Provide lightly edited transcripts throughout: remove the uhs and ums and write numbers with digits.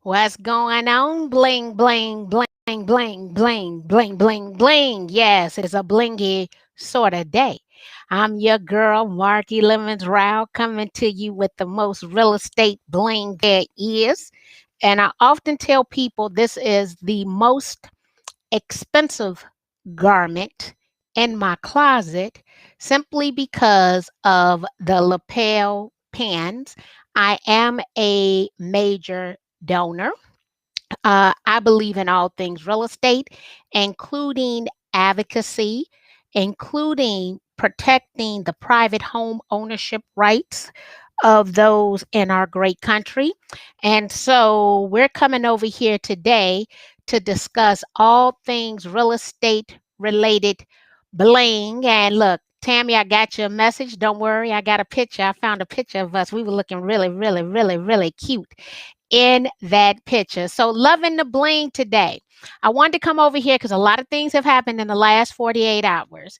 What's going on? Bling, bling, bling, bling, bling, bling, bling, bling. Yes, it is a blingy sort of day. I'm your girl, Marky Lemons Rao, coming to you with the most real estate bling there is. And I often tell people this is the most expensive garment in my closet simply because of the lapel pins. I am a major donor. I believe in all things real estate, including advocacy, including protecting the private home ownership rights of those in our great country. And so we're coming over here today to discuss all things real estate related bling. And look, Tammy, I got you a message. Don't worry, I got a picture. I found a picture of us. We were looking really, really, really, really cute in that picture. So, loving the bling today. I wanted to come over here because a lot of things have happened in the last 48 hours.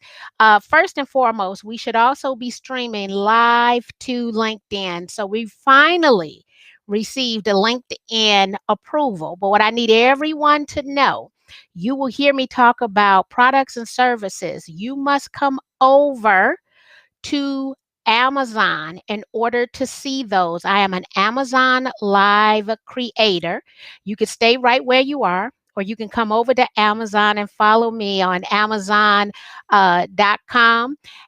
First and foremost, we should also be streaming live to LinkedIn. So, we finally received a LinkedIn approval. But what I need everyone to know, you will hear me talk about products and services. You must come over to Amazon in order to see those. I am an Amazon live creator. You can stay right where you are, or you can come over to Amazon and follow me on Amazon.com.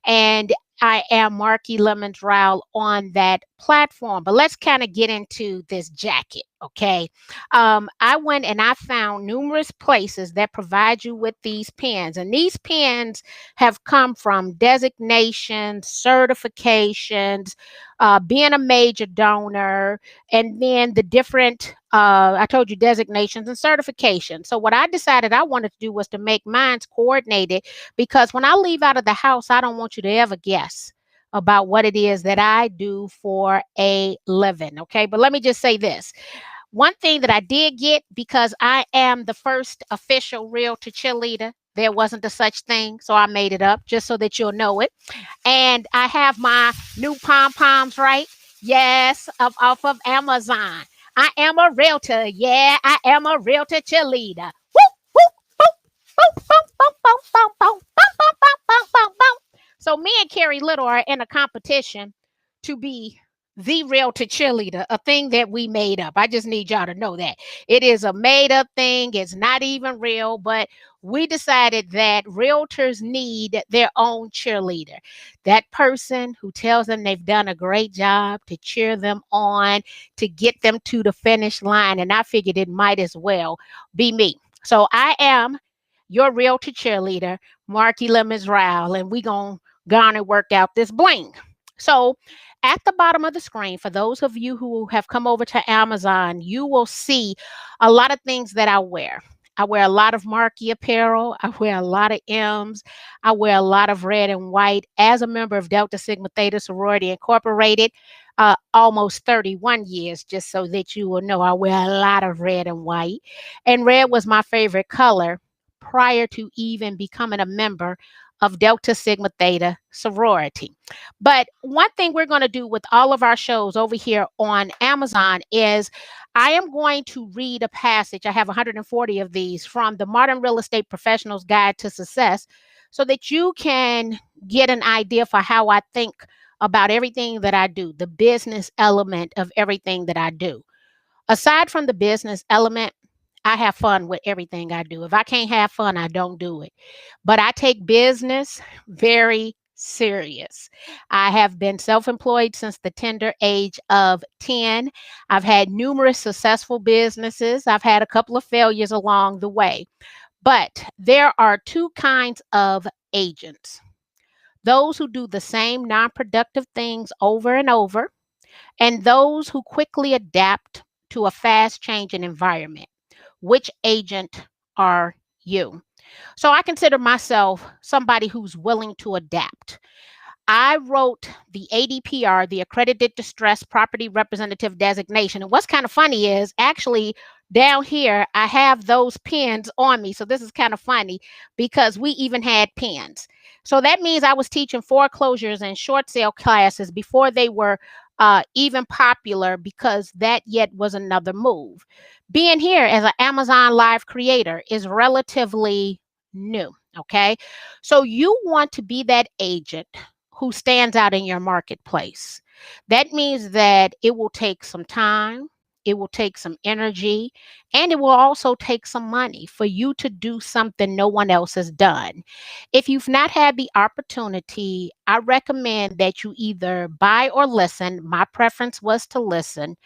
And I am Marky Lemons Rowell on that platform. But let's kind of get into this jacket, okay? I went and I found numerous places that provide you with these pens. And these pens have come from designations, certifications, being a major donor, and then the different, I told you, designations and certifications. So, what I decided I wanted to do was to make mine coordinated because when I leave out of the house, I don't want you to ever guess about what it is that I do for a living. Okay. But let me just say this. One thing that I did get, because I am the first official realtor cheerleader, there wasn't a such thing. So I made it up just so that you'll know it. And I have my new pom poms, right? Yes, off of Amazon. I am a realtor. Yeah, I am a realtor cheerleader. Woo, woo, boom, boom, boom, boom, boom, boom, boom, boom, boom, boom, boom, boom, boom. So me and Carrie Little are in a competition to be the realtor cheerleader, a thing that we made up. I just need y'all to know that. It is a made up thing. It's not even real, but we decided that realtors need their own cheerleader. That person who tells them they've done a great job to cheer them on, to get them to the finish line. And I figured it might as well be me. So I am your realtor cheerleader, Marky Lemons Rowell, and we going to go on and work out this bling. So at the bottom of the screen, for those of you who have come over to Amazon, you will see a lot of things that I wear. I wear a lot of Marky apparel. I wear a lot of M's. I wear a lot of red and white. As a member of Delta Sigma Theta Sorority Incorporated, almost 31 years, just so that you will know, I wear a lot of red and white. And red was my favorite color prior to even becoming a member of Delta Sigma Theta sorority. But one thing we're going to do with all of our shows over here on Amazon is I am going to read a passage. I have 140 of these from the Modern Real Estate Professional's Guide to Success so that you can get an idea for how I think about everything that I do, the business element of everything that I do. Aside from the business element, I have fun with everything I do. If I can't have fun, I don't do it. But I take business very serious. I have been self employed since the tender age of 10. I've had numerous successful businesses. I've had a couple of failures along the way. But there are two kinds of agents: those who do the same non productive things over and over, and those who quickly adapt to a fast changing environment. Which agent are you? So I consider myself somebody who's willing to adapt. I wrote the ADPR, the Accredited Distressed Property Representative Designation. And what's kind of funny is actually down here, I have those pens on me. So this is kind of funny because we even had pens. So that means I was teaching foreclosures and short sale classes before they were even popular, because that yet was another move. Being here as an Amazon Live creator is relatively new. Okay. So you want to be that agent who stands out in your marketplace. That means that it will take some time, it will take some energy, and it will also take some money for you to do something no one else has done. If you've not had the opportunity, I recommend that you either buy or listen. My preference was to listen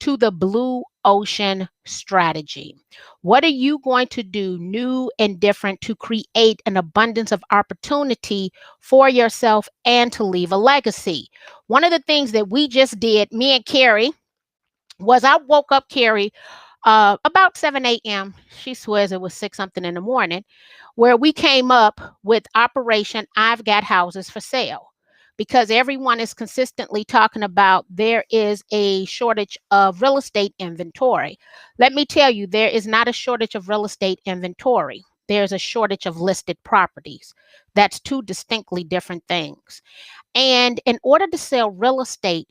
to the Blue Ocean Strategy. What are you going to do new and different to create an abundance of opportunity for yourself and to leave a legacy? One of the things that we just did, me and Carrie, was I woke up Carrie about 7 a.m. She swears it was 6 something in the morning, where we came up with Operation I've Got Houses for Sale. Because everyone is consistently talking about there is a shortage of real estate inventory. Let me tell you, there is not a shortage of real estate inventory. There's a shortage of listed properties. That's two distinctly different things. And in order to sell real estate,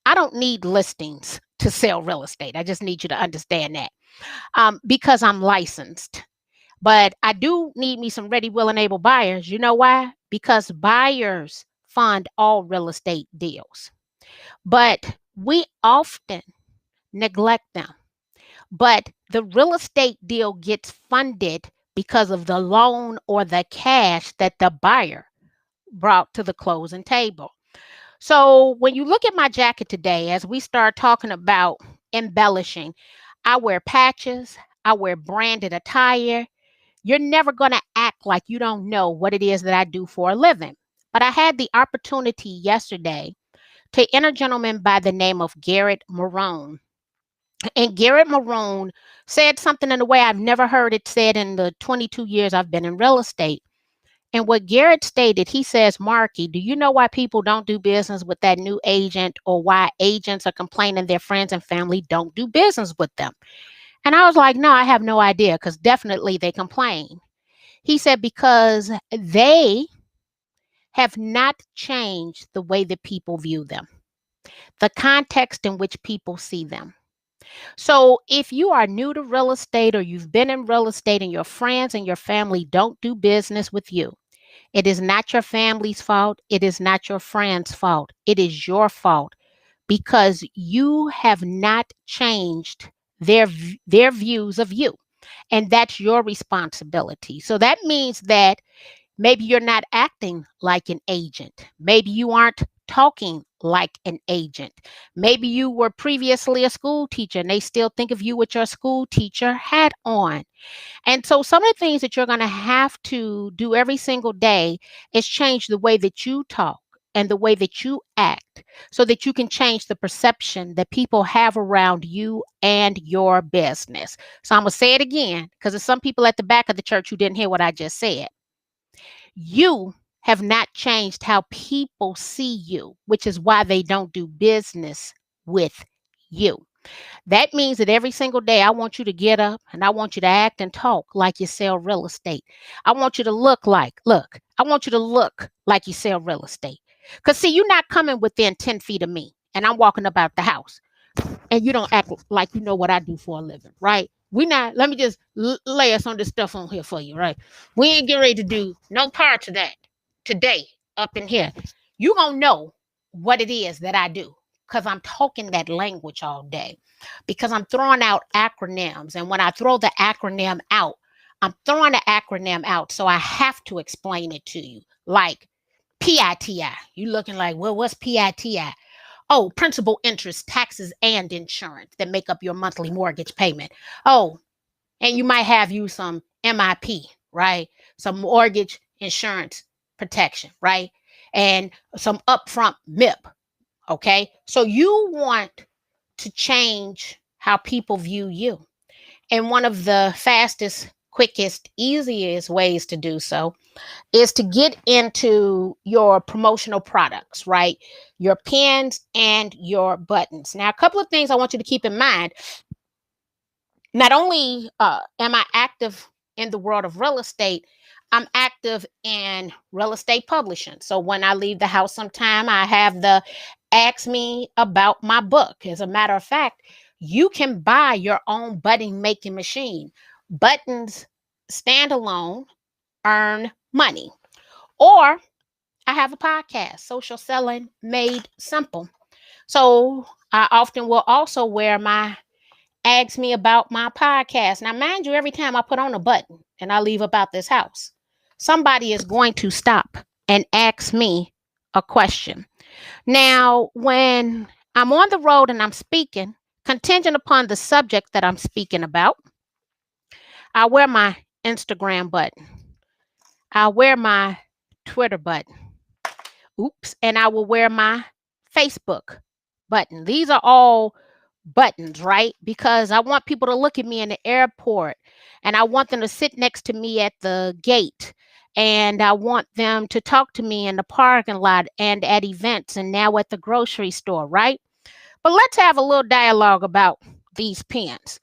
I don't need listings to sell real estate. I just need you to understand that, because I'm licensed. But I do need me some ready, will, and able buyers. You know why? Because buyers fund all real estate deals. But we often neglect them. But the real estate deal gets funded because of the loan or the cash that the buyer brought to the closing table. So when you look at my jacket today, as we start talking about embellishing, I wear patches, I wear branded attire. You're never going to act like you don't know what it is that I do for a living. But I had the opportunity yesterday to enter a gentleman by the name of Garrett Marone. And Garrett Marone said something in a way I've never heard it said in the 22 years I've been in real estate. And what Garrett stated, he says, Marky, do you know why people don't do business with that new agent, or why agents are complaining their friends and family don't do business with them? And I was like, no, I have no idea, because definitely they complain. He said, because they have not changed the way that people view them, the context in which people see them. So if you are new to real estate, or you've been in real estate and your friends and your family don't do business with you, it is not your family's fault. It is not your friend's fault. It is your fault, because you have not changed their views of you. And that's your responsibility. So that means that maybe you're not acting like an agent. Maybe you aren't talking like an agent. Maybe you were previously a school teacher and they still think of you with your school teacher hat on. And so some of the things that you're going to have to do every single day is change the way that you talk and the way that you act, so that you can change the perception that people have around you and your business. So I'm going to say it again, because there's some people at the back of the church who didn't hear what I just said. You have not changed how people see you, which is why they don't do business with you. That means that every single day, I want you to get up and I want you to act and talk like you sell real estate. I want you to I want you to look like you sell real estate. Because, see, you're not coming within 10 feet of me and I'm walking about the house and you don't act like you know what I do for a living, right? We not, let me just lay some of this stuff on here for you, right? We ain't getting ready to do no parts of that today up in here. You gonna know what it is that I do, because I'm talking that language all day, because I'm throwing out acronyms. And when I throw the acronym out, I'm throwing the acronym out. So I have to explain it to you. Like PITI. You looking like, well, what's PITI? Oh, principal, interest, taxes, and insurance that make up your monthly mortgage payment. Oh, and you might have you some MIP, right? Some mortgage insurance protection, right? And some upfront MIP, okay? So you want to change how people view you. And one of the fastest, quickest, easiest ways to do so is to get into your promotional products, right? Your pins and your buttons. Now, a couple of things I want you to keep in mind. Not only am I active in the world of real estate, I'm active in real estate publishing. So when I leave the house sometime, I have the ask me about my book. As a matter of fact, you can buy your own button making machine. Buttons standalone earn money. Or I have a podcast, Social Selling Made Simple. So I often will also wear my ask me about my podcast. Now, mind you, every time I put on a button and I leave about this house, somebody is going to stop and ask me a question. Now, when I'm on the road and I'm speaking, contingent upon the subject that I'm speaking about, I wear my Instagram button, I wear my Twitter button. Oops. And I will wear my Facebook button. These are all buttons, right? Because I want people to look at me in the airport and I want them to sit next to me at the gate and I want them to talk to me in the parking lot and at events and now at the grocery store, right? But let's have a little dialogue about these pens.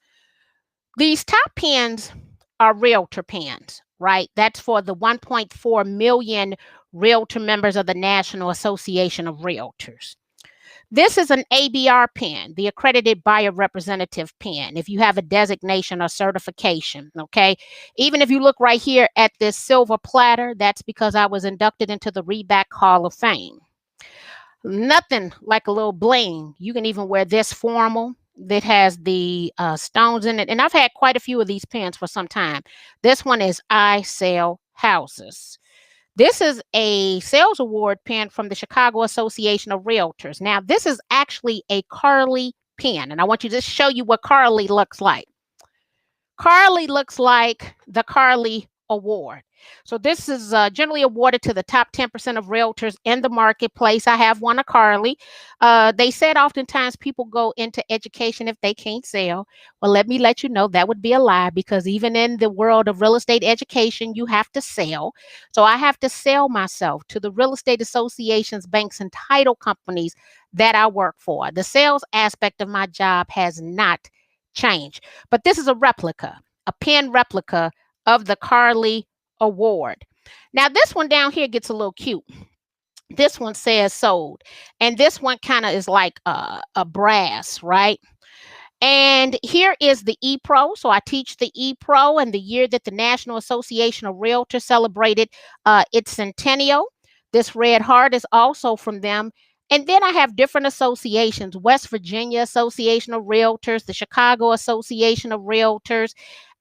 These top pens are realtor pens, right? That's for the 1.4 million realtor members of the National Association of Realtors. This is an ABR pen, the accredited buyer representative pen, if you have a designation or certification, okay? Even if you look right here at this silver platter, that's because I was inducted into the Reback Hall of Fame. Nothing like a little bling. You can even wear this formal that has the stones in it. And I've had quite a few of these pens for some time. This one is I Sell Houses. This is a sales award pen from the Chicago Association of Realtors. Now, this is actually a Carly pen, and I want you to just show you what Carly looks like. Carly looks like the Carly Award. So this is generally awarded to the top 10% of realtors in the marketplace. I have one, a Carly. They said oftentimes people go into education if they can't sell. Well, let me let you know that would be a lie because even in the world of real estate education, you have to sell. So I have to sell myself to the real estate associations, banks, and title companies that I work for. The sales aspect of my job has not changed. But this is a replica, a pen replica of the Carly Award. Now, this one down here gets a little cute. This one says sold. And this one kind of is like a brass, right? And here is the ePro. So I teach the ePro and the year that the National Association of Realtors celebrated its centennial. This red heart is also from them. And then I have different associations, West Virginia Association of Realtors, the Chicago Association of Realtors,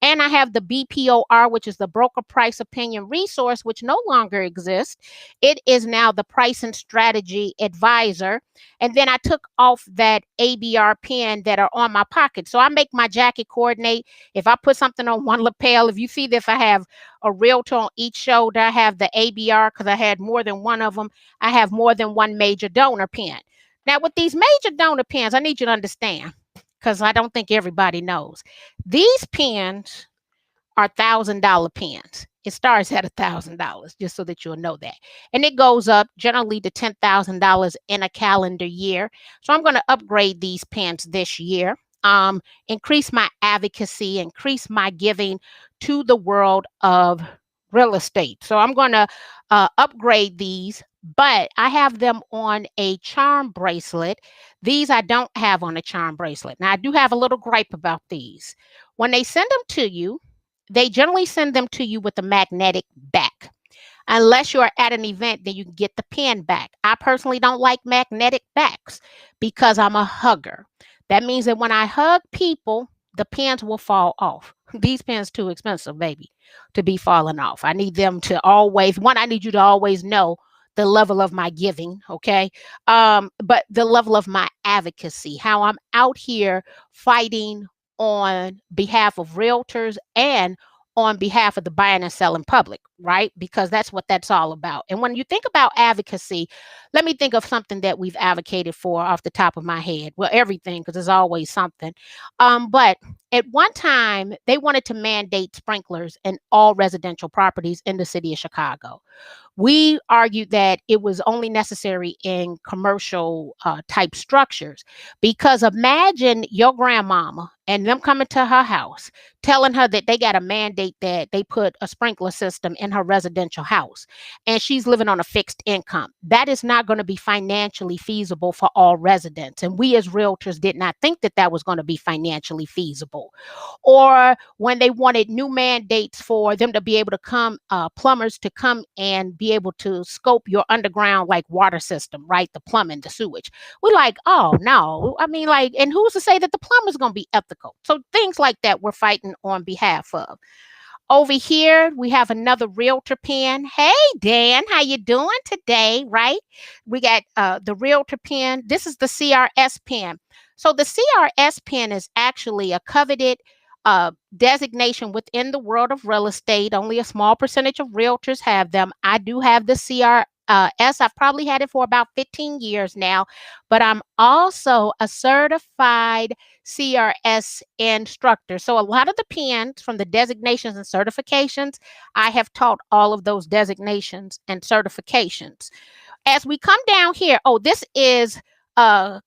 and I have the BPOR, which is the Broker Price Opinion Resource, which no longer exists. It is now the Price and Strategy Advisor. And then I took off that ABR pen that are on my pocket. So I make my jacket coordinate. If I put something on one lapel, if you see that if I have a realtor on each shoulder, I have the ABR because I had more than one of them. I have more than one major donor pen. Now, with these major donor pens, I need you to understand because I don't think everybody knows. These pens are $1,000 pens. It starts at $1,000, just so that you'll know that. And it goes up generally to $10,000 in a calendar year. So I'm going to upgrade these pens this year, increase my advocacy, increase my giving to the world of real estate. So I'm going to upgrade these, but I have them on a charm bracelet. These I don't have on a charm bracelet. Now, I do have a little gripe about these. When they send them to you, they generally send them to you with a magnetic back. Unless you're at an event, then you can get the pen back. I personally don't like magnetic backs because I'm a hugger. That means that when I hug people, the pens will fall off. These pens too expensive, baby, to be falling off. I need them to always, one, I need you to always know the level of my giving, okay? But the level of my advocacy, how I'm out here fighting on behalf of realtors and on behalf of the buying and selling public, right? Because that's what that's all about. And when you think about advocacy, let me think of something that we've advocated for off the top of my head. Well, everything, because there's always something. But at one time, they wanted to mandate sprinklers in all residential properties in the city of Chicago. We argued that it was only necessary in commercial type structures, because imagine your grandmama and them coming to her house telling her that they got a mandate that they put a sprinkler system in her residential house, and she's living on a fixed income. That is not going to be financially feasible for all residents, and we as realtors did not think that that was going to be financially feasible. Or when they wanted new mandates for them to be able to come, plumbers to come and be able to scope your underground like water system, right? The plumbing, the sewage. We're like, oh no. I mean, like, and who's to say that the plumber's going to be ethical? So things like that we're fighting on behalf of. Over here, we have another realtor pen. Hey, Dan, how you doing today? Right? We got the realtor pen. This is the CRS pen. So the CRS pen is actually a coveted designation within the world of real estate. Only a small percentage of realtors have them. I do have the CRS. I've probably had it for about 15 years now, but I'm also a certified CRS instructor. So a lot of the PNs from the designations and certifications, I have taught all of those designations and certifications. As we come down here, oh, this is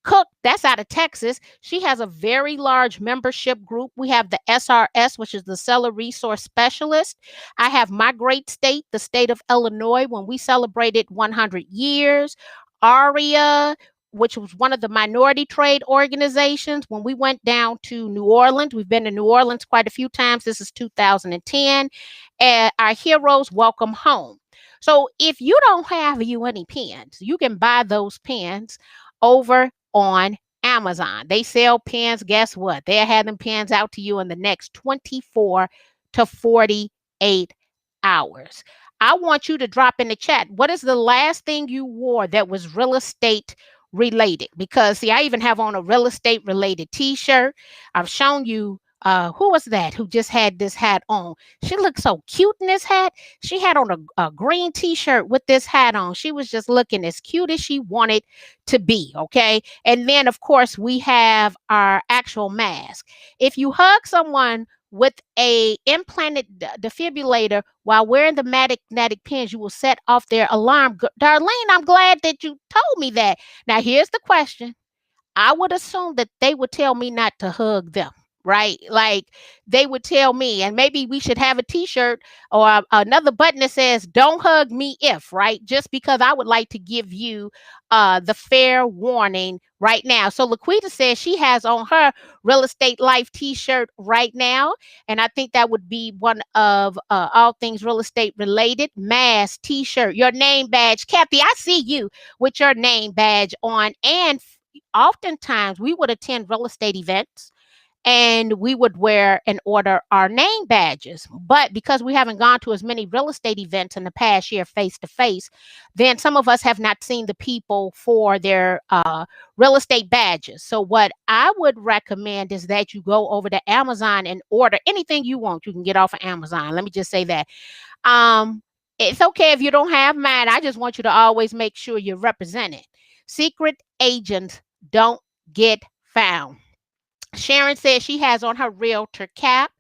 Cook, that's out of Texas. She has a very large membership group. We have the SRS, which is the Seller Resource Specialist. I have my great state, the state of Illinois, when we celebrated 100 years. ARIA, which was one of the minority trade organizations, when we went down to New Orleans. We've been to New Orleans quite a few times. This is 2010. And our heroes welcome home. So if you don't have you any pens, you can buy those pens over on Amazon. They sell pens. Guess what? They'll have them pens out to you in the next 24 to 48 hours. I want you to drop in the chat. What is the last thing you wore that was real estate related? Because see, I even have on a real estate related t-shirt. I've shown you who was that who just had this hat on? She looked so cute in this hat. She had on a green t-shirt with this hat on. She was just looking as cute as she wanted to be. Okay. And then of course we have our actual mask. If you hug someone with a implanted defibrillator while wearing the magnetic pins, you will set off their alarm. Darlene, I'm glad that you told me that. Now here's the question. I would assume that they would tell me not to hug them, right? Like they would tell me, and maybe we should have a t-shirt or another button that says, don't hug me if, right? Just because I would like to give you the fair warning right now. So Laquita says she has on her Real Estate Life t-shirt right now. And I think that would be one of all things real estate related. Mask, t-shirt, your name badge. Kathy, I see you with your name badge on. And oftentimes we would attend real estate events and we would wear and order our name badges. But because we haven't gone to as many real estate events in the past year face to face, then some of us have not seen the people for their real estate badges. So what I would recommend is that you go over to Amazon and order anything you want. You can get off of Amazon. Let me just say that. It's okay if you don't have mine. I just want you to always make sure you're represented. Secret agents don't get found. Sharon says she has on her realtor cap.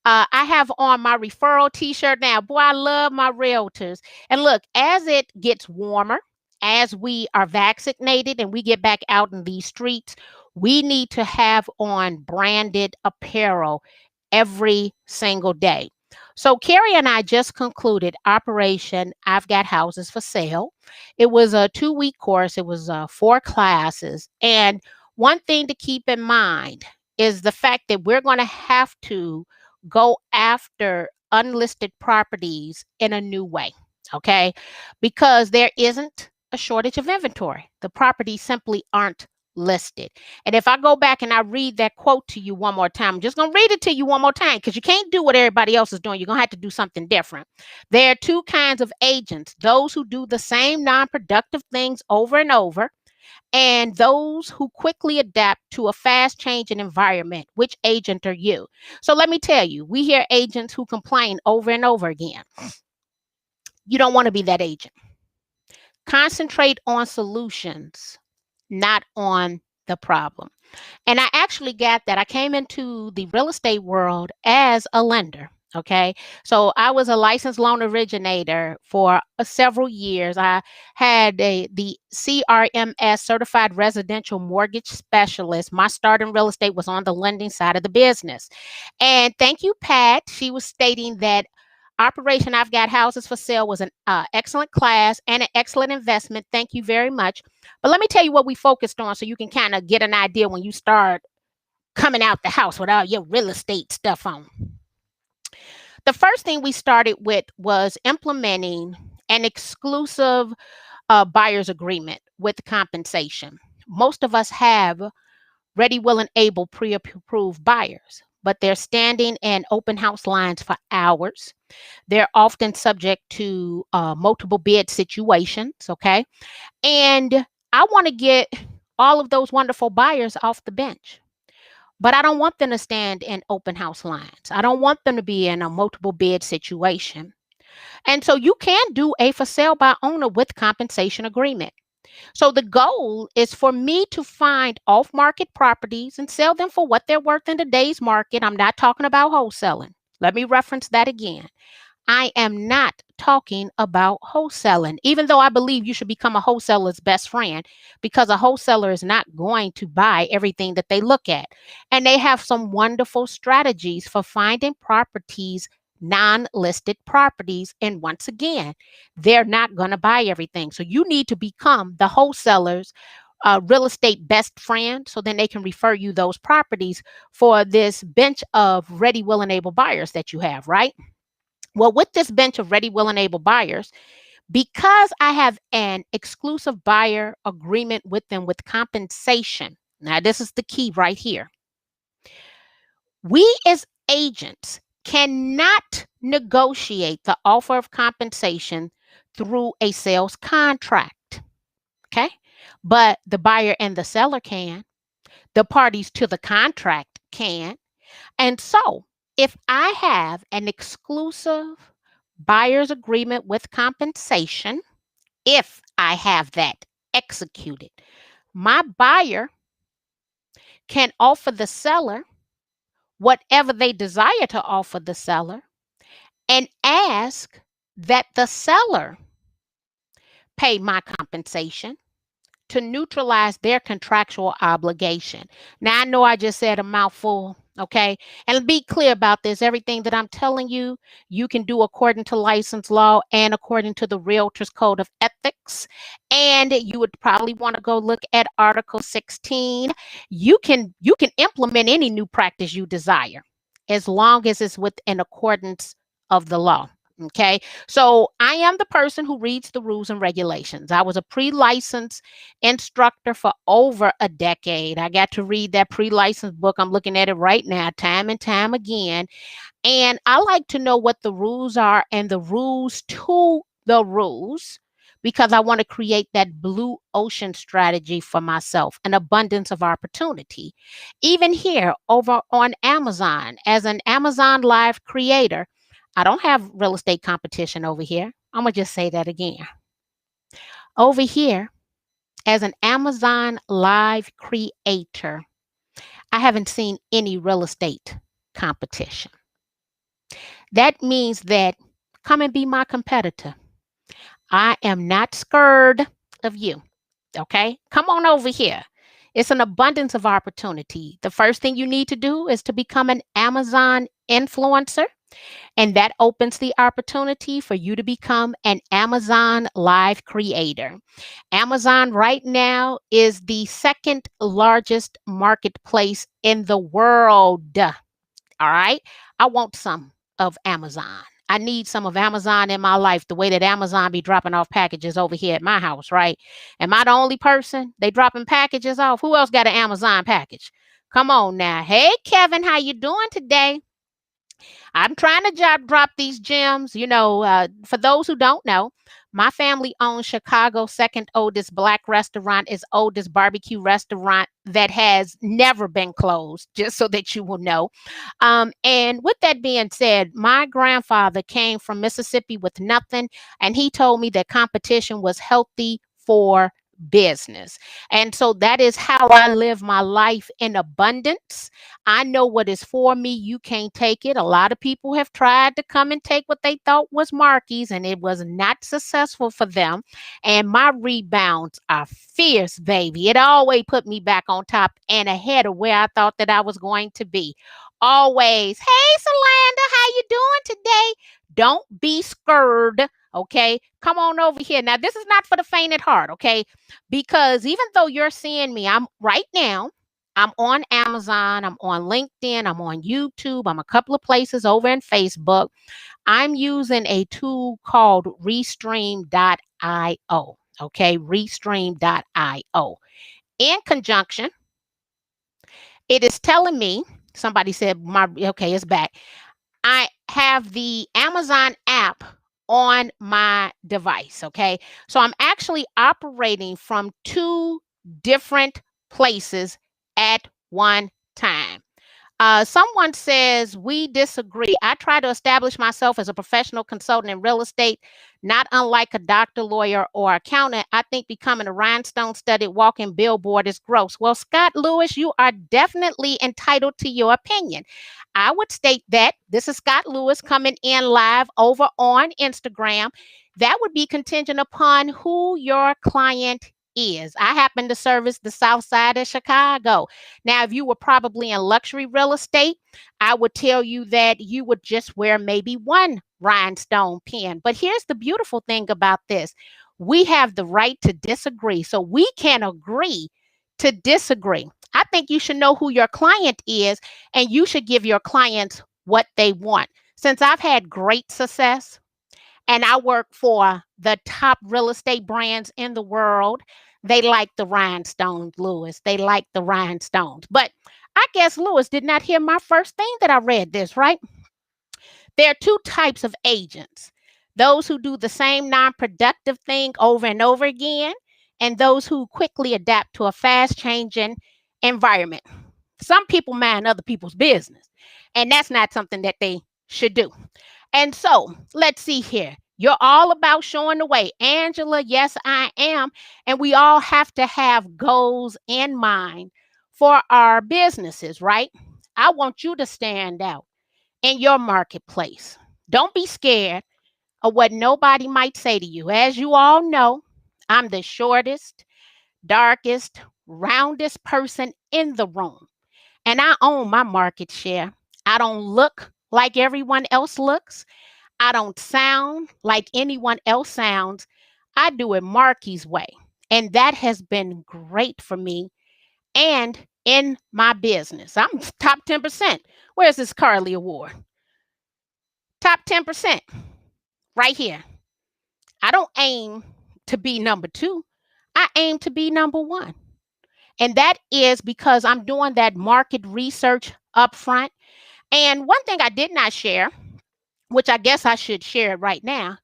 I have on my referral t-shirt now. Boy, I love my realtors. And look, as it gets warmer, as we are vaccinated and we get back out in these streets, we need to have on branded apparel every single day. So Carrie and I just concluded Operation I've Got Houses for Sale. It was a 2-week course. It was 4 classes. And one thing to keep in mind is the fact that we're going to have to go after unlisted properties in a new way, okay? Because there isn't a shortage of inventory. The properties simply aren't listed. And if I go back and I read that quote to you one more time, I'm just going to read it to you one more time because you can't do what everybody else is doing. You're going to have to do something different. There are 2 kinds of agents: those who do the same non-productive things over and over, and those who quickly adapt to a fast changing environment. Which agent are you? So let me tell you, we hear agents who complain over and over again. You don't want to be that agent. Concentrate on solutions, not on the problem. And I actually got that. I came into the real estate world as a lender. Okay. So I was a licensed loan originator for several years. I had the CRMS certified residential mortgage specialist. My start in real estate was on the lending side of the business. And thank you, Pat. She was stating that Operation I've Got Houses for Sale was an excellent class and an excellent investment. Thank you very much. But let me tell you what we focused on so you can kind of get an idea when you start coming out the house with all your real estate stuff on. The first thing we started with was implementing an exclusive buyer's agreement with compensation. Most of us have ready, willing, able, pre approved buyers, but they're standing in open house lines for hours. They're often subject to multiple bid situations. Okay. And I want to get all of those wonderful buyers off the bench. But I don't want them to stand in open house lines. I don't want them to be in a multiple bid situation. And so you can do a for sale by owner with compensation agreement. So the goal is for me to find off market properties and sell them for what they're worth in today's market. I'm not talking about wholesaling. Let me reference that again. I am not talking about wholesaling, even though I believe you should become a wholesaler's best friend, because a wholesaler is not going to buy everything that they look at. And they have some wonderful strategies for finding properties, non-listed properties. And once again, they're not going to buy everything. So you need to become the wholesaler's real estate best friend, so then they can refer you those properties for this bench of ready, willing, able buyers that you have, right? Well, with this bench of ready, willing, able buyers, because I have an exclusive buyer agreement with them with compensation. Now, this is the key right here. We as agents cannot negotiate the offer of compensation through a sales contract. Okay. But the buyer and the seller can, the parties to the contract can. And so, if I have an exclusive buyer's agreement with compensation, if I have that executed, my buyer can offer the seller whatever they desire to offer the seller and ask that the seller pay my compensation to neutralize their contractual obligation. Now, I know I just said a mouthful, okay? And be clear about this. Everything that I'm telling you, you can do according to license law and according to the Realtors Code of Ethics. And you would probably want to go look at Article 16. You can implement any new practice you desire as long as it's within accordance of the law. Okay, so I am the person who reads the rules and regulations. I was a pre-licensed instructor for over a decade. I got to read that pre-licensed book. I'm looking at it right now, time and time again. And I like to know what the rules are and the rules to the rules, because I want to create that blue ocean strategy for myself, an abundance of opportunity. Even here over on Amazon, as an Amazon Live creator, I don't have real estate competition over here. I'm going to just say that again. Over here, as an Amazon Live creator, I haven't seen any real estate competition. That means that come and be my competitor. I am not scared of you. Okay? Come on over here. It's an abundance of opportunity. The first thing you need to do is to become an Amazon influencer. And that opens the opportunity for you to become an Amazon Live creator. Amazon right now is the second largest marketplace in the world. All right. I want some of Amazon. I need some of Amazon in my life, the way that Amazon be dropping off packages over here at my house, right? Am I the only person they dropping packages off? Who else got an Amazon package? Come on now. Hey, Kevin, how you doing today? I'm trying to drop these gems. For those who don't know, My family owns Chicago's second oldest black restaurant, its oldest barbecue restaurant that has never been closed, just so that you will know. And with that being said, my grandfather came from Mississippi with nothing, and he told me that competition was healthy for business. And so that is how I live my life in abundance. I know what is for me. You can't take it. A lot of people have tried to come and take what they thought was Marky's, and it was not successful for them. And my rebounds are fierce, baby. It always put me back on top and ahead of where I thought that I was going to be. Always. Hey, Solanda, how you doing today? Don't be scared. Okay, come on over here. Now, this is not for the faint at heart. Okay, because even though you're seeing me, I'm right now. I'm on Amazon, I'm on LinkedIn, I'm on YouTube, I'm a couple of places over in Facebook. I'm using a tool called Restream.io. Okay, Restream.io. In conjunction, it is telling me, somebody said, okay, it's back. I have the Amazon app on my device. Okay. So I'm actually operating from two different places at one time. Someone says, we disagree. I try to establish myself as a professional consultant in real estate, not unlike a doctor, lawyer, or accountant. I think becoming a rhinestone studded walking billboard is gross. Well, Scott Lewis, you are definitely entitled to your opinion. I would state that this is Scott Lewis coming in live over on Instagram. That would be contingent upon who your client is. I happen to service the south side of Chicago. Now, if you were probably in luxury real estate, I would tell you that you would just wear maybe one rhinestone pin. But here's the beautiful thing about this: we have the right to disagree. So we can agree to disagree. I think you should know who your client is, and you should give your clients what they want. Since I've had great success and I work for the top real estate brands in the world, they like the rhinestones, Lewis. They like the rhinestones. But I guess Lewis did not hear my first thing that I read this, right? There are two types of agents: those who do the same non productive thing over and over again, and those who quickly adapt to a fast changing environment. Some people mind other people's business, and that's not something that they should do. And so let's see here. You're all about showing the way. Angela, yes, I am. And we all have to have goals in mind for our businesses, right? I want you to stand out in your marketplace. Don't be scared of what nobody might say to you. As you all know, I'm the shortest, darkest, roundest person in the room, and I own my market share. I don't look like everyone else looks. I don't sound like anyone else sounds. I do it Marky's way. And that has been great for me and in my business. I'm top 10%. Where's this Carly Award? Top 10% right here. I don't aim to be number two. I aim to be number one. And that is because I'm doing that market research up front. And one thing I did not share, which I guess I should share right now,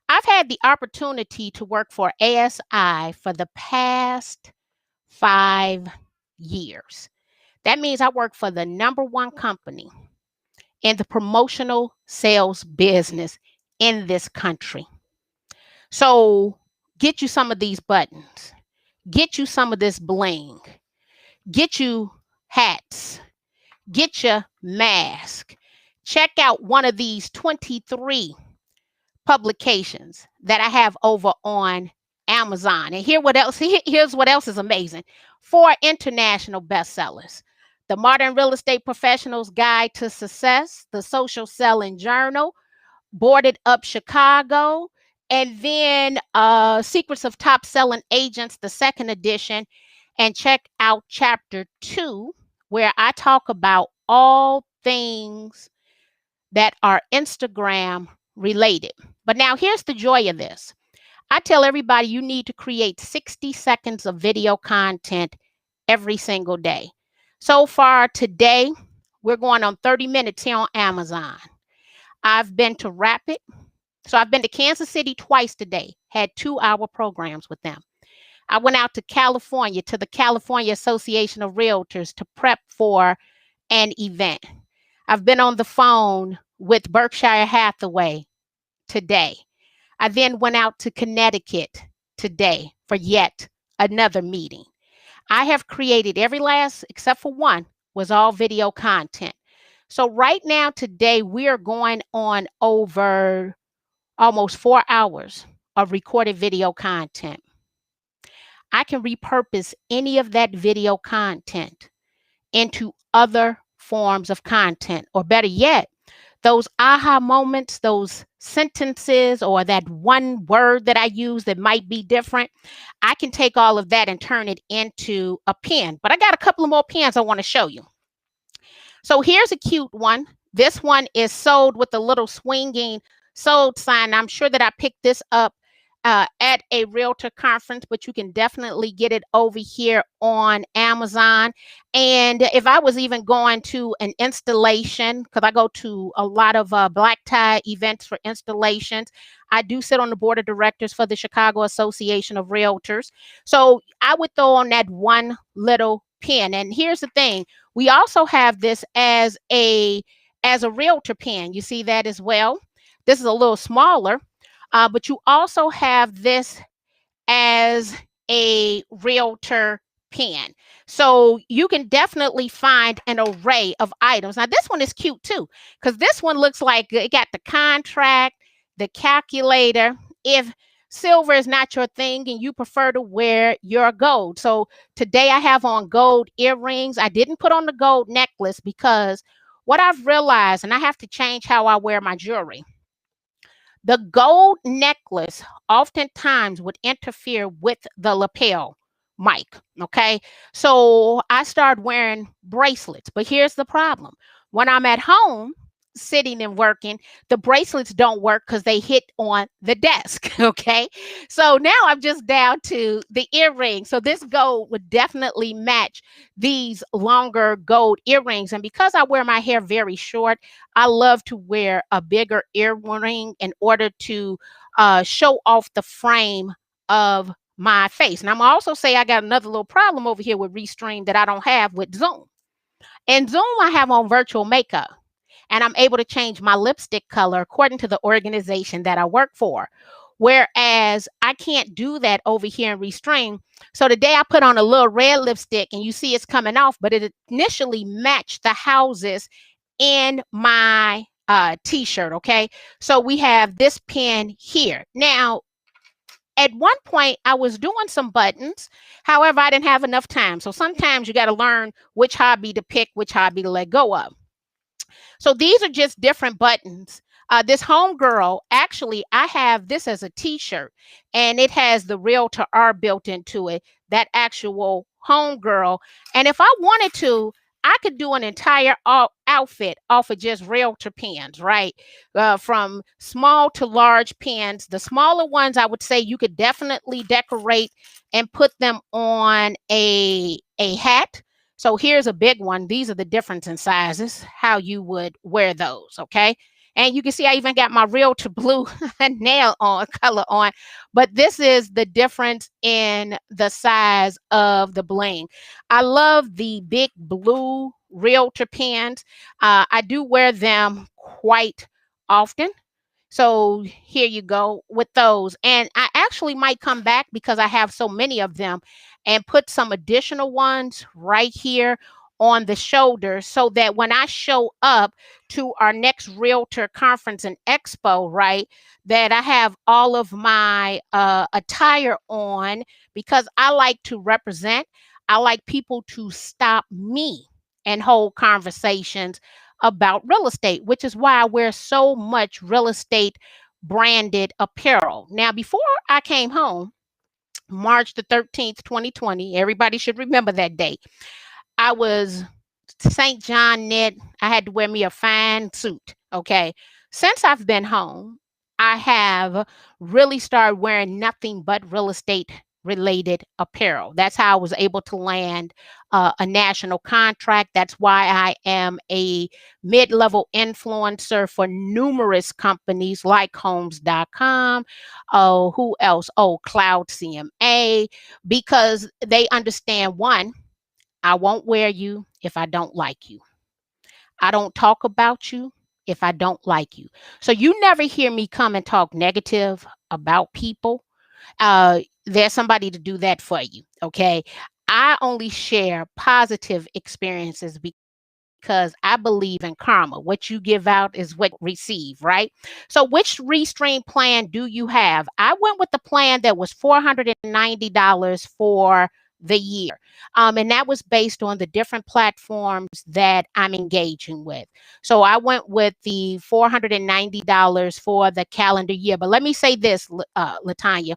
I've had the opportunity to work for ASI for the past 5 years. That means I work for the number one company in the promotional sales business in this country. So get you some of these buttons, get you some of this bling, get you hats, get your mask. Check out one of these 23 publications that I have over on Amazon. And here's what else is amazing. 4 international bestsellers: The Modern Real Estate Professional's Guide to Success, The Social Selling Journal, Boarded Up Chicago, and then Secrets of Top Selling Agents, the second edition. And check out chapter 2, where I talk about all things that are Instagram related. But now here's the joy of this. I tell everybody you need to create 60 seconds of video content every single day. So far today, we're going on 30 minutes here on Amazon. I've been to Rapid, So I've been to Kansas City twice today, had 2-hour programs with them. I went out to California to the California Association of Realtors to prep for an event. I've been on the phone with Berkshire Hathaway today. I then went out to Connecticut today for yet another meeting. I have created every last, except for one, was all video content. So right now, today, we are going on over almost 4 hours of recorded video content. I can repurpose any of that video content into other forms of content, or better yet, those aha moments, those sentences, or that one word that I use that might be different. I can take all of that and turn it into a pen. But I got a couple of more pens I want to show you. So here's a cute one. This one is sold with a little swinging sold sign. I'm sure that I picked this up at a realtor conference, but you can definitely get it over here on Amazon. And if I was even going to an installation, because I go to a lot of black tie events for installations, I do sit on the board of directors for the Chicago Association of Realtors. So I would throw on that one little pen. And here's the thing, we also have this as a realtor pen. You see that as well. This is a little smaller, but you also have this as a realtor pen. So you can definitely find an array of items. Now, this one is cute too, because this one looks like it got the contract, the calculator. If silver is not your thing and you prefer to wear your gold. So today I have on gold earrings. I didn't put on the gold necklace because what I've realized, and I have to change how I wear my jewelry, the gold necklace oftentimes would interfere with the lapel mic. Okay. So I started wearing bracelets. But here's the problem, when I'm at home sitting and working, the bracelets don't work because they hit on the desk. Okay. So now I'm just down to the earrings. So this gold would definitely match these longer gold earrings. And because I wear my hair very short, I love to wear a bigger earring in order to show off the frame of my face. And I'm also say I got another little problem over here with Restream that I don't have with Zoom. In Zoom, I have on virtual makeup, and I'm able to change my lipstick color according to the organization that I work for. Whereas I can't do that over here in Restream. So today I put on a little red lipstick and you see it's coming off, but it initially matched the houses in my t-shirt. Okay. So we have this pen here. Now, at one point I was doing some buttons. However, I didn't have enough time. So sometimes you got to learn which hobby to pick, which hobby to let go of. So these are just different buttons. This homegirl, actually, I have this as a t-shirt and it has the Realtor R built into it, that actual homegirl. And if I wanted to, I could do an entire outfit off of just Realtor pens, right? From small to large pens. The smaller ones, I would say you could definitely decorate and put them on a hat. So here's a big one. These are the difference in sizes, how you would wear those, okay? And you can see I even got my Realtor blue nail on, color on. But this is the difference in the size of the bling. I love the big blue Realtor pens. I do wear them quite often. So here you go with those. And I actually might come back because I have so many of them and put some additional ones right here on the shoulder so that when I show up to our next realtor conference and expo, right, that I have all of my attire on because I like to represent. I like people to stop me and hold conversations about real estate, which is why I wear so much real estate branded apparel. Now, before I came home, March the 13th, 2020, everybody should remember that day. I was St. John knit. I had to wear me a fine suit. Okay. Since I've been home, I have really started wearing nothing but real estate related apparel. That's how I was able to land a national contract. That's why I am a mid level influencer for numerous companies like homes.com. Oh, who else? Oh, Cloud CMA, because they understand one, I won't wear you if I don't like you. I don't talk about you if I don't like you. So you never hear me come and talk negative about people. There's somebody to do that for you. Okay. I only share positive experiences because I believe in karma. What you give out is what you receive, right? So, which Restream plan do you have? I went with the plan that was $490 for the year. And that was based on the different platforms that I'm engaging with. So I went with the $490 for the calendar year. But let me say this, Latanya,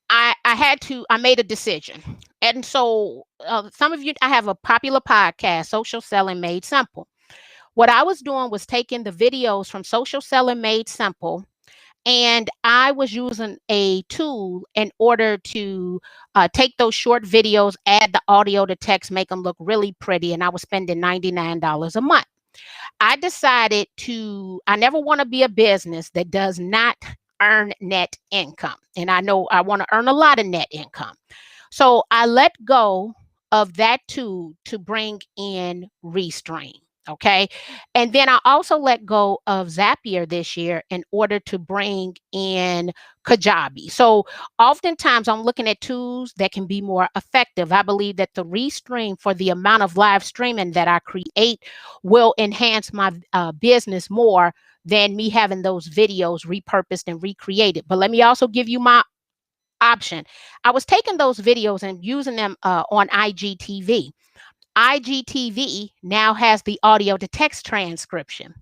I made a decision. And so some of you, I have a popular podcast, Social Selling Made Simple. What I was doing was taking the videos from Social Selling Made Simple, and I was using a tool in order to take those short videos, add the audio to text, make them look really pretty. And I was spending $99 a month. I decided I never want to be a business that does not earn net income. And I know I want to earn a lot of net income. So I let go of that tool to bring in Restream. Okay. And then I also let go of Zapier this year in order to bring in Kajabi. So oftentimes I'm looking at tools that can be more effective. I believe that the Restream, for the amount of live streaming that I create, will enhance my business more than me having those videos repurposed and recreated. But let me also give you my option. I was taking those videos and using them on IGTV. IGTV now has the audio to text transcription.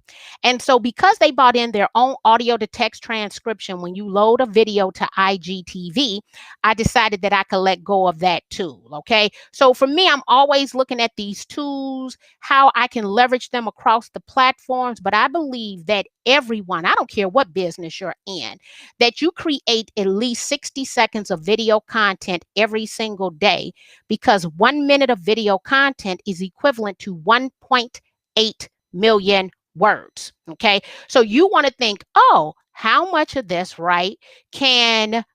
And so, because they bought in their own audio to text transcription, when you load a video to IGTV, I decided that I could let go of that tool. Okay. So, for me, I'm always looking at these tools, how I can leverage them across the platforms. But I believe that everyone, I don't care what business you're in, that you create at least 60 seconds of video content every single day, because 1 minute of video content is equivalent to 1.8 million words. Okay. So you want to think, oh, how much of this, right, can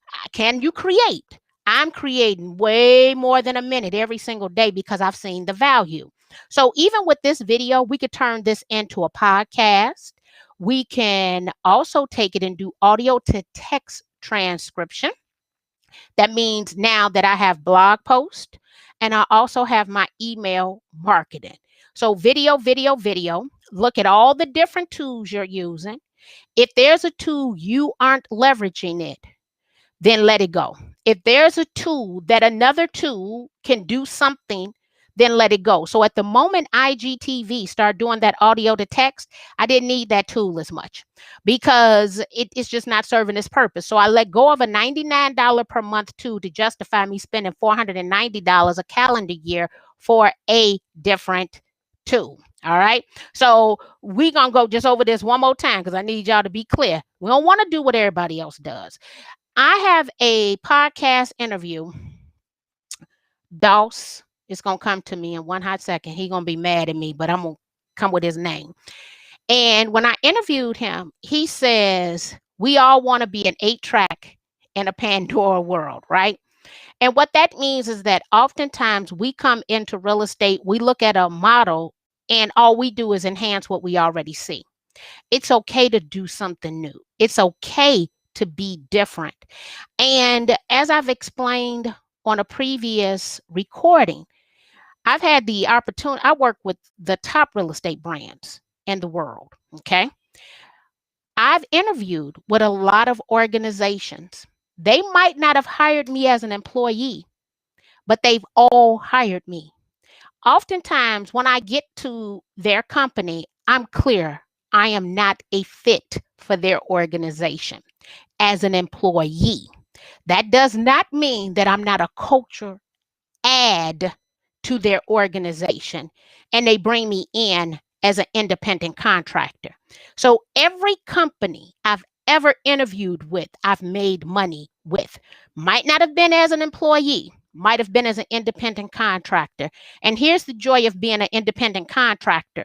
you create? I'm creating way more than a minute every single day because I've seen the value. So even with this video, we could turn this into a podcast. We can also take it and do audio to text transcription. That means now that I have blog post and I also have my email marketing. So video, video, video. Look at all the different tools you're using. If there's a tool you aren't leveraging it, then let it go. If there's a tool that another tool can do something, then let it go. So at the moment IGTV started doing that audio to text, I didn't need that tool as much because it's just not serving its purpose. So I let go of a $99 per month tool to justify me spending $490 a calendar year for a different tool. All right. So we're going to go just over this one more time because I need y'all to be clear. We don't want to do what everybody else does. I have a podcast interview. Doss is going to come to me in one hot second. He's going to be mad at me, but I'm going to come with his name. And when I interviewed him, he says, we all want to be an 8-track in a Pandora world, right? And what that means is that oftentimes we come into real estate, we look at a model, and all we do is enhance what we already see. It's okay to do something new. It's okay to be different. And as I've explained on a previous recording, I've had the opportunity, I work with the top real estate brands in the world. Okay. I've interviewed with a lot of organizations. They might not have hired me as an employee, but they've all hired me. Oftentimes, when I get to their company, I'm clear I am not a fit for their organization as an employee. That does not mean that I'm not a culture add to their organization and they bring me in as an independent contractor. So every company I've ever interviewed with, I've made money with. Might not have been as an employee, might have been as an independent contractor. And here's the joy of being an independent contractor.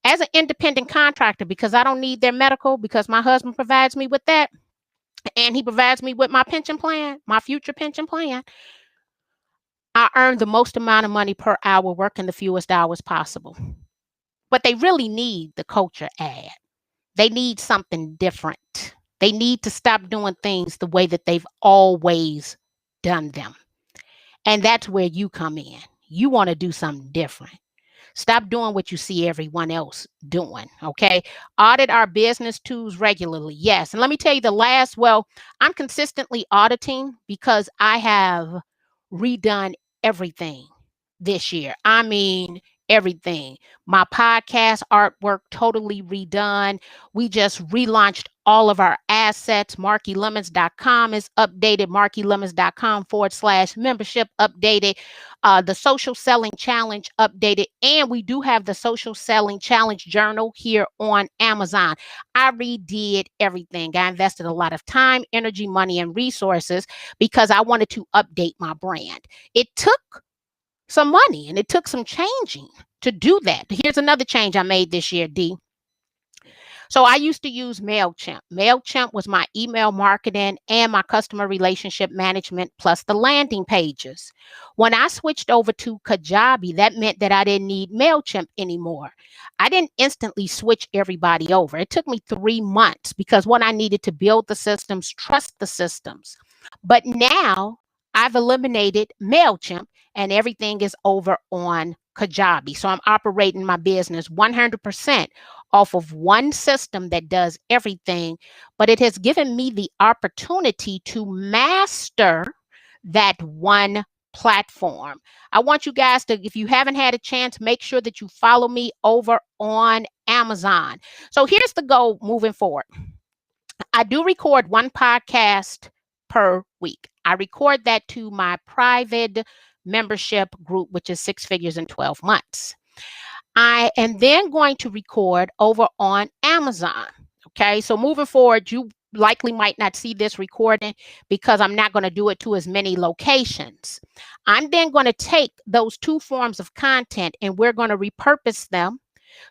As an independent contractor, because I don't need their medical, because my husband provides me with that, and he provides me with my pension plan, my future pension plan, I earn the most amount of money per hour working the fewest hours possible. But they really need the culture ad. They need something different. They need to stop doing things the way that they've always done them. And that's where you come in. You want to do something different. Stop doing what you see everyone else doing. Okay. Audit our business tools regularly. Yes. And let me tell you I'm consistently auditing because I have redone everything this year. I mean, everything. My podcast artwork totally redone. We just relaunched all of our assets. MarkyLemons.com is updated. MarkyLemons.com/membership updated. The social selling challenge updated. And we do have the social selling challenge journal here on Amazon. I redid everything. I invested a lot of time, energy, money, and resources because I wanted to update my brand. It took some money and it took some changing to do that. Here's another change I made this year, D. So I used to use MailChimp. MailChimp was my email marketing and my customer relationship management plus the landing pages. When I switched over to Kajabi, that meant that I didn't need MailChimp anymore. I didn't instantly switch everybody over. It took me 3 months because I needed to build the systems, trust the systems. But now I've eliminated MailChimp and everything is over on Kajabi. So I'm operating my business 100% off of one system that does everything, but it has given me the opportunity to master that one platform. I want you guys to, if you haven't had a chance, make sure that you follow me over on Amazon. So here's the goal moving forward. I do record one podcast per week. I record that to my private membership group, which is Six Figures in 12 Months. I am then going to record over on Amazon. Okay, so moving forward, you likely might not see this recording because I'm not going to do it to as many locations. I'm then going to take those two forms of content and we're going to repurpose them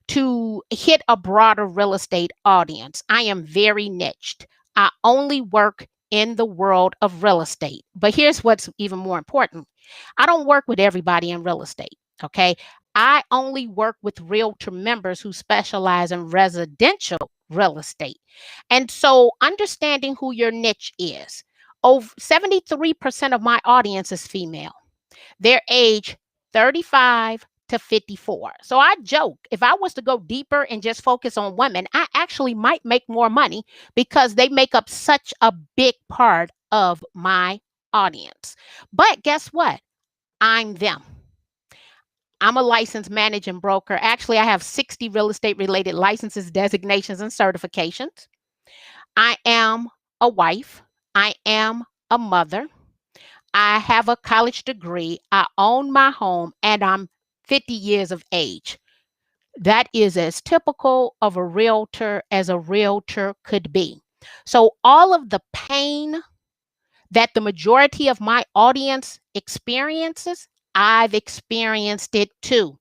to hit a broader real estate audience. I am very niched. I only work in the world of real estate. But here's what's even more important. I don't work with everybody in real estate. Okay. I only work with realtor members who specialize in residential real estate. And so understanding who your niche is. Over 73% of my audience is female. Their age 35 to 54. So I joke, if I was to go deeper and just focus on women, I actually might make more money because they make up such a big part of my audience. But guess what? I'm them. I'm a licensed managing broker. Actually, I have 60 real estate related licenses, designations, and certifications. I am a wife. I am a mother. I have a college degree. I own my home and I'm 50 years of age. That is as typical of a realtor as a realtor could be. So all of the pain that the majority of my audience experiences, I've experienced it too.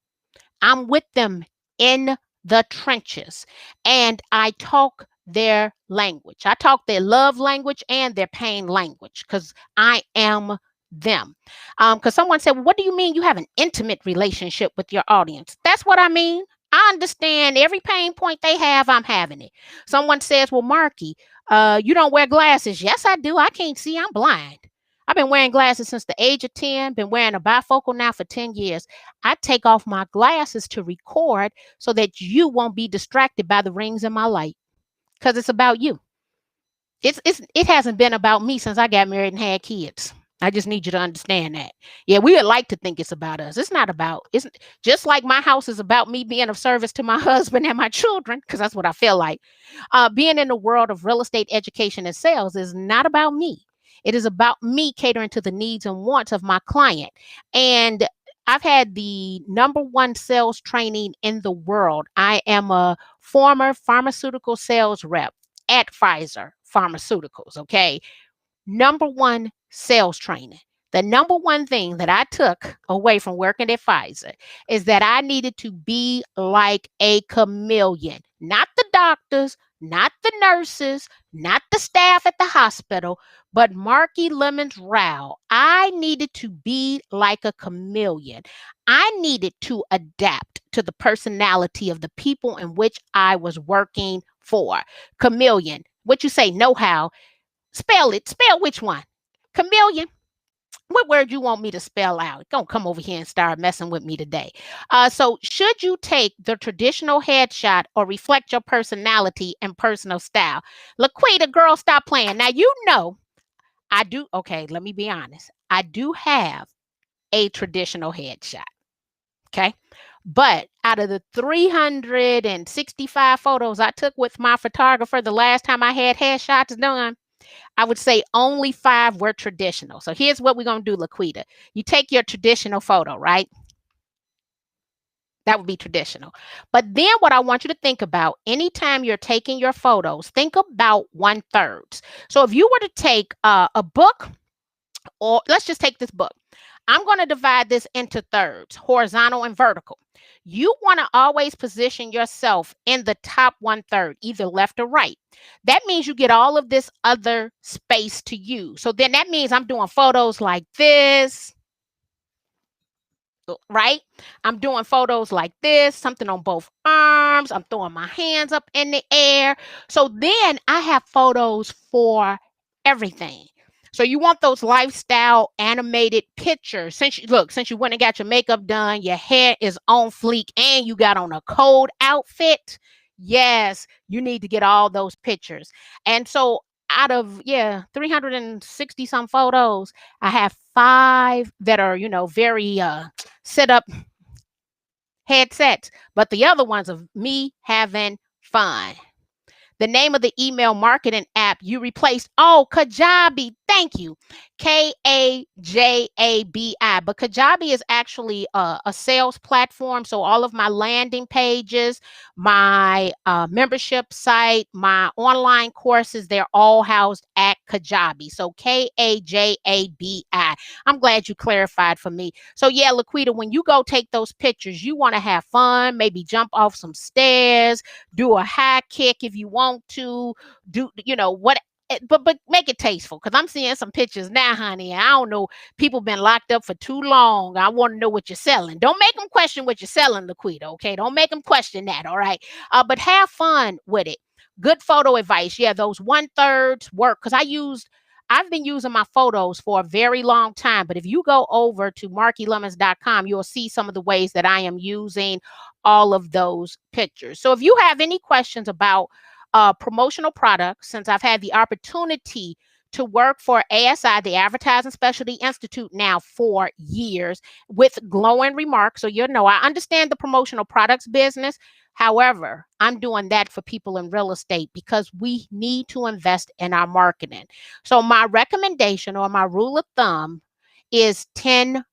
I'm with them in the trenches and I talk their language. I talk their love language and their pain language because I am them. Because someone said, well, what do you mean you have an intimate relationship with your audience? That's what I mean. I understand every pain point they have, I'm having it. Someone says, well, Marky, you don't wear glasses. Yes, I do. I can't see. I'm blind. I've been wearing glasses since the age of 10, been wearing a bifocal now for 10 years. I take off my glasses to record so that you won't be distracted by the rings in my light because it's about you. It hasn't been about me since I got married and had kids. I just need you to understand that. Yeah, we would like to think it's about us. It's not about, it's just like my house is about me being of service to my husband and my children, because that's what I feel like. Being in the world of real estate education and sales is not about me. It is about me catering to the needs and wants of my client. And I've had the number one sales training in the world. I am a former pharmaceutical sales rep. at Pfizer Pharmaceuticals. Okay. Number one, sales training. The number one thing that I took away from working at Pfizer is that I needed to be like a chameleon, not the doctors, not the nurses, not the staff at the hospital, but Marky Lemons Rao. I needed to be like a chameleon. I needed to adapt to the personality of the people in which I was working for. Chameleon, what you say, know how. Spell it. Spell which one? Chameleon. What word you want me to spell out? Don't come over here and start messing with me today. So should you take the traditional headshot or reflect your personality and personal style? Laquita, girl, stop playing. Now you know I do. Okay, let me be honest. I do have a traditional headshot. Okay. But out of the 365 photos I took with my photographer the last time I had headshots done, I would say only 5 were traditional. So here's what we're going to do, Laquita. You take your traditional photo, right? That would be traditional. But then what I want you to think about, anytime you're taking your photos, think about 1/3. So if you were to take a book, or let's just take this book. I'm going to divide this into thirds, horizontal and vertical. You want to always position yourself in the top 1/3, either left or right. That means you get all of this other space to use. So then that means I'm doing photos like this, right? I'm doing photos like this, something on both arms. I'm throwing my hands up in the air. So then I have photos for everything. So you want those lifestyle animated pictures. Since you went and got your makeup done, your hair is on fleek, and you got on a cold outfit. Yes, you need to get all those pictures. And so out of 360 some photos, I have 5 that are, very set up headsets, but the other ones of me having fun. The name of the email marketing app you replaced. Oh, Kajabi. Thank you. Kajabi. But Kajabi is actually a sales platform. So all of my landing pages, my membership site, my online courses, they're all housed at Kajabi. So Kajabi. I'm glad you clarified for me. So yeah, Laquita, when you go take those pictures, you want to have fun, maybe jump off some stairs, do a high kick if you want to, do what, but make it tasteful, because I'm seeing some pictures now, honey, and I don't know, people been locked up for too long. I want to know what you're selling. Don't make them question what you're selling, Laquita. Okay, don't make them question that. All right. But have fun with it. Good photo advice. Yeah, those 1/3 work, because I've been using my photos for a very long time. But if you go over to markylemons.com, you'll see some of the ways that I am using all of those pictures. So if you have any questions about promotional products, since I've had the opportunity to work for ASI, the Advertising Specialty Institute, now for years with glowing remarks. So, I understand the promotional products business. However, I'm doing that for people in real estate because we need to invest in our marketing. So my recommendation, or my rule of thumb, is 10%.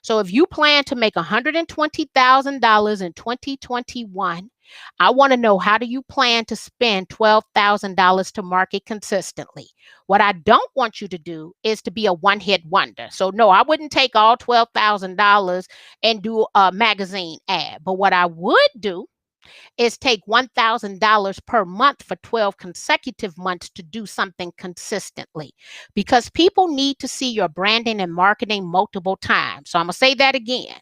So if you plan to make $120,000 in 2021, I want to know, how do you plan to spend $12,000 to market consistently? What I don't want you to do is to be a one-hit wonder. So no, I wouldn't take all $12,000 and do a magazine ad. But what I would do is take $1,000 per month for 12 consecutive months to do something consistently, because people need to see your branding and marketing multiple times. So I'm going to say that again.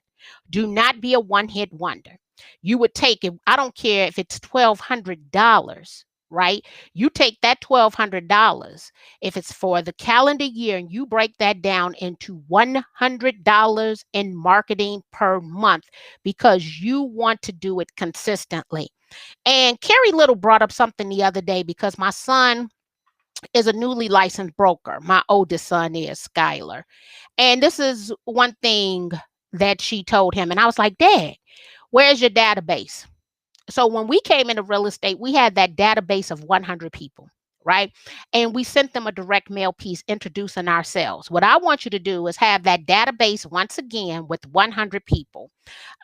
Do not be a one-hit wonder. You would take it, I don't care if it's $1,200, right? You take that $1,200, if it's for the calendar year, and you break that down into $100 in marketing per month, because you want to do it consistently. And Carrie Little brought up something the other day, because my son is a newly licensed broker. My oldest son is, Skylar. And this is one thing that she told him. And I was like, Dad, where's your database? So when we came into real estate, we had that database of 100 people, right? And we sent them a direct mail piece introducing ourselves. What I want you to do is have that database once again with 100 people.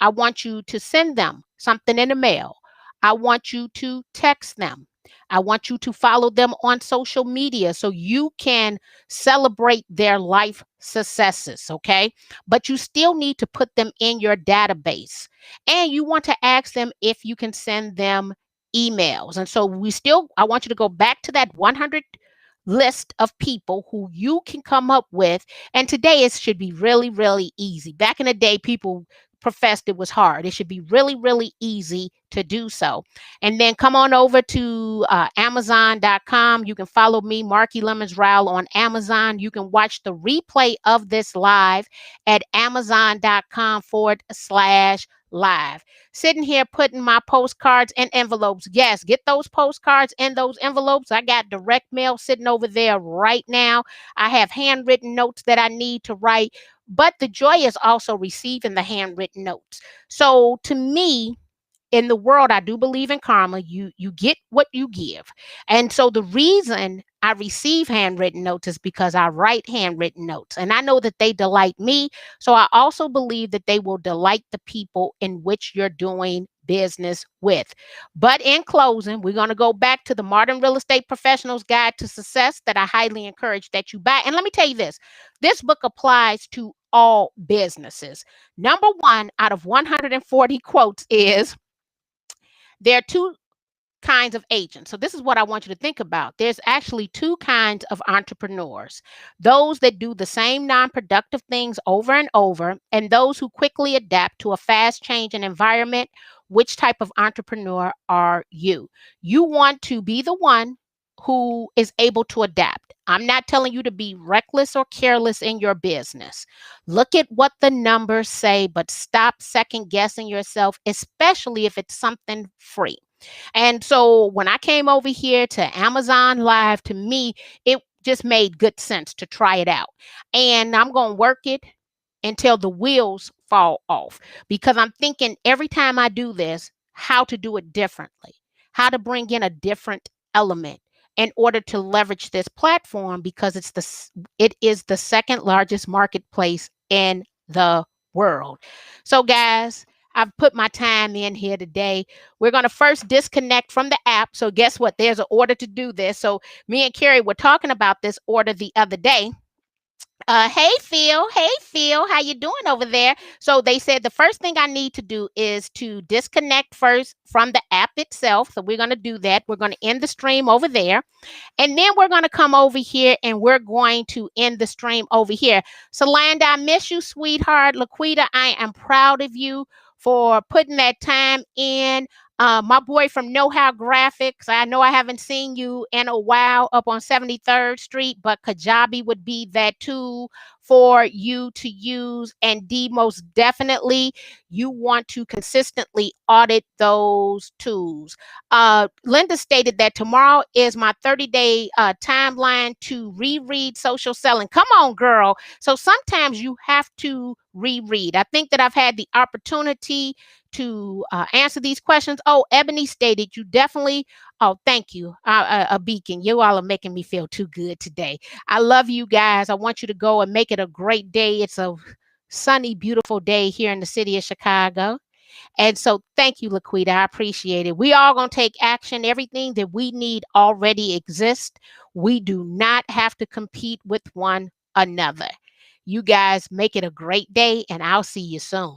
I want you to send them something in the mail. I want you to text them. I want you to follow them on social media so you can celebrate their life successes, okay? But you still need to put them in your database. And you want to ask them if you can send them emails. And so I want you to go back to that 100 list of people who you can come up with. And today it should be really, really easy. Back in the day, people professed it was hard. It should be really, really easy to do so. And then come on over to Amazon.com. You can follow me, Marky Lemons Rowell, on Amazon. You can watch the replay of this live at Amazon.com/live. Sitting here putting my postcards in envelopes. Yes, get those postcards in those envelopes. I got direct mail sitting over there right now. I have handwritten notes that I need to write, but the joy is also receiving the handwritten notes. So to me, in the world, I do believe in karma. You get what you give. And so the reason I receive handwritten notes is because I write handwritten notes. And I know that they delight me. So I also believe that they will delight the people in which you're doing business with. But in closing, we're going to go back to the Modern Real Estate Professional's Guide to Success that I highly encourage that you buy. And let me tell you this book applies to all businesses. Number one out of 140 quotes is, there are two kinds of agents. So this is what I want you to think about. There's actually two kinds of entrepreneurs: those that do the same non-productive things over and over, and those who quickly adapt to a fast changing environment. Which type of entrepreneur are you? You want to be the one who is able to adapt. I'm not telling you to be reckless or careless in your business. Look at what the numbers say, but stop second guessing yourself, especially if it's something free. And so when I came over here to Amazon Live, to me, it just made good sense to try it out. And I'm going to work it until the wheels fall off, because I'm thinking every time I do this, how to do it differently, how to bring in a different element in order to leverage this platform, because it is the second largest marketplace in the world. So guys, I've put my time in here today. We're going to first disconnect from the app. So guess what? There's an order to do this. So me and Carrie were talking about this order the other day. Hey Phil, how you doing over there? So they said the first thing I need to do is to disconnect first from the app itself. So we're going to do that. We're going to end the stream over there. And then we're going to come over here and we're going to end the stream over here. Solanda, I miss you, sweetheart. Laquita, I am proud of you for putting that time in. My boy from Know How Graphics, I know I haven't seen you in a while up on 73rd Street, but Kajabi would be that tool for you to use. And D, most definitely, you want to consistently audit those tools. Linda stated that tomorrow is my 30-day timeline to reread Social Selling. Come on, girl. So sometimes you have to reread. I think that I've had the opportunity to answer these questions. Oh, Ebony stated you definitely. Oh, thank you, a beacon. You all are making me feel too good today. I love you guys. I want you to go and make it a great day. It's a sunny, beautiful day here in the city of Chicago. And so thank you, Laquita. I appreciate it. We all going to take action. Everything that we need already exists. We do not have to compete with one another. You guys make it a great day, and I'll see you soon.